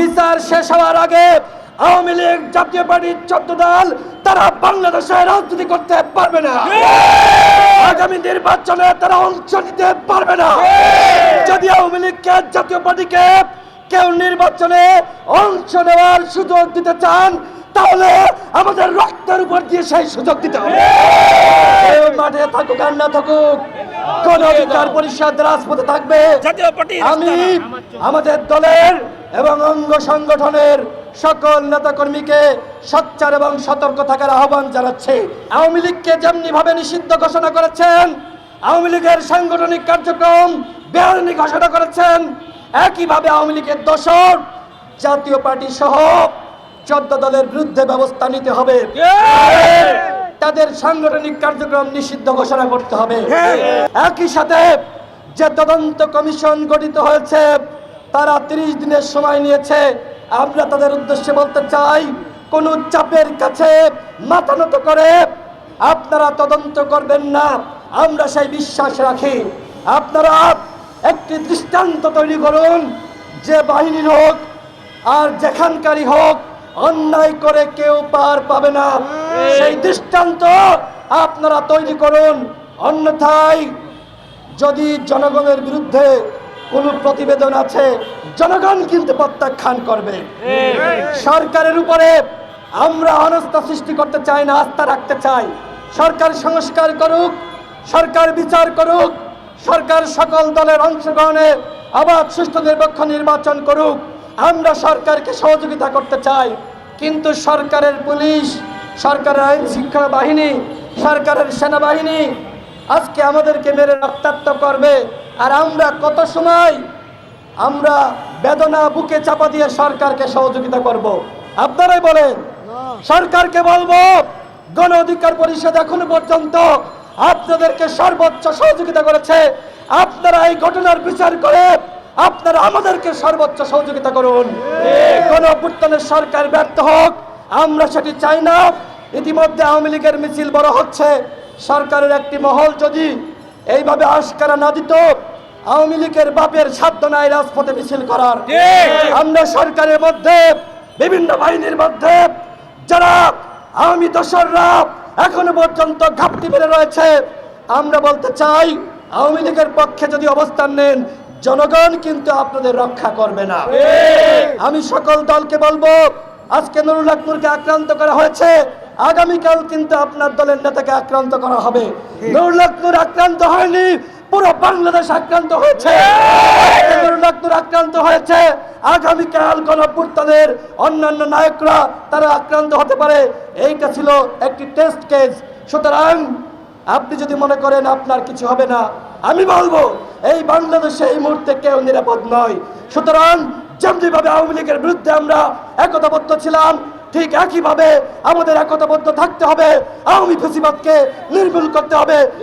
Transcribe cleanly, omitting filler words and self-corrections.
বিচার শেষ হওয়ার আগে আওয়ামী লীগ জাতীয় পার্টির 14 দল তারা বাংলাদেশে রাজনীতি করতে পারবে না। আগামী নির্বাচনে তারা অংশ নিতে পারবে না। যদি আওয়ামী লীগকে জাতীয় পার্টিকে কেউ নির্বাচনে অংশ নেওয়ার সুযোগ দিতে চান তাহলে আমাদের রক্তের উপর দিয়ে সেই সুযোগ দিতে হবে। মাঠে থাকুক আর না থাকুক, কোন অধিকার পরিষদ রাজপথে থাকবে। আমি আমাদের দলের এবং অঙ্গ সংগঠনের সকল নেতাকর্মীকে সোচ্চার এবং সতর্ক থাকার আহ্বান জানাচ্ছি। আওয়ামী লীগকে যেমনি ভাবে নিষিদ্ধ ঘোষণা করেছেন, আওয়ামী লীগের সাংগঠনিক কার্যক্রম বেআইনি ঘোষণা করেছেন, একইভাবে আওয়ামী লীগের দোসর জাতীয় পার্টি সহ 14 দলের বিরুদ্ধে ব্যবস্থা নিতে হবে। তাদের সাংগঠনিক কার্যক্রম নিষিদ্ধ ঘোষণা করতে হবে। একই সাথে যে তদন্ত কমিশন গঠিত হয়েছে তারা 30 দিনের সময় নিয়েছে। আমরা তাদের উদ্দেশ্যে বলতে চাই, কোন চাপের কাছে মাথা নত করে আপনারা তদন্ত করবেন না, আমরা সেই বিশ্বাস রাখি। আপনারা একটি দৃষ্টান্ত তৈরি করুন, যে বাহিনীর হোক আর যেখানকারই হোক অন্যায় করে কেউ পার পাবে না, সেই দৃষ্টান্ত আপনারা তৈরি করুন। অন্যথায় যদি জনগণের বিরুদ্ধে কোন প্রতিবেদন আছে, জনগণ কিন্তু প্রত্যাখ্যান করবে। সরকারের উপরে আমরা অনাস্থা সৃষ্টি করতে চাই না, আস্থা রাখতে চাই। সরকার সংস্কার করুক, সরকার বিচার করুক, সরকার সকল দলের অংশগ্রহণে আবার সুষ্ঠু নিরপেক্ষ নির্বাচন করুক। আমরা সরকারকে সহযোগিতা করতে চাই, কিন্তু সরকারের পুলিশ, সরকারের আইন শৃঙ্খলা বাহিনী, সরকারের সেনাবাহিনী আজকে আমাদেরকে মেরে রক্তাক্ত করবে। আর আমরা কত সময় আমরা বেদনা বুকে চাপা দিয়ে সরকারকে সহযোগিতা করব? আপনারাই বলেন। সরকারকে বলবো, গণ অধিকার পরিষদ এখনো পর্যন্ত আপনাদেরকে সর্বোচ্চ সহযোগিতা করেছে। আপনারা এই ঘটনার বিচার করে আপনারা আমাদেরকে সর্বোচ্চ সহযোগিতা করুন। গণ অভ্যুত্থানের সরকার ব্যর্থ হোক, আমরা সেটি চাই না। ইতিমধ্যে আওয়ামী লীগের মিছিল বড় হচ্ছে। সরকারের একটি মহল যদি এইভাবে আশকারা না দিত, আওয়ামী লীগের বাপের সাধ্য নাই রাজপথে মিছিল করার। আমরা সরকারের মধ্যে বিভিন্ন বাহিনীর মধ্যে যারা আওয়ামী দোসররা এখনো পর্যন্ত ঘাপটি মেরে রয়েছে, আমরা বলতে চাই আওয়ামী লীগের পক্ষে যদি অবস্থান নেন, জনগণ কিন্তু আপনাদের রক্ষা করবে না। আমি সকল দলকে বলবো, আজকে নুরুল হক নূরকে আক্রান্ত করা হয়েছে, আগামীকাল কিন্তু আপনার দলের নেতাকে আক্রান্ত করা হবে। নুরুল হক নূর আক্রান্ত হয়নি, পুরো বাংলাদেশ আক্রান্ত হয়েছে। নুরুল হক নূর আক্রান্ত হয়েছে, আগামীকাল গণ অভ্যুত্থানের অন্যান্য নায়করা তারা আক্রান্ত হতে পারে। এইটা ছিল একটি টেস্ট কেস। সুতরাং আপনি যদি মনে করেন আপনার কিছু হবে না, আমি বলবো এই বাংলাদেশে এই মুহূর্তে কেউ নিরাপদ নয়। সুতরাং যেমনিভাবে আওয়ামী লীগের বিরুদ্ধে আমরা একতাবদ্ধ ছিলাম, ঠিক একইভাবে আমাদের একতাবদ্ধ থাকতে হবে। আওয়ামী ফ্যাসিবাদকে নির্মূল করতে হবে।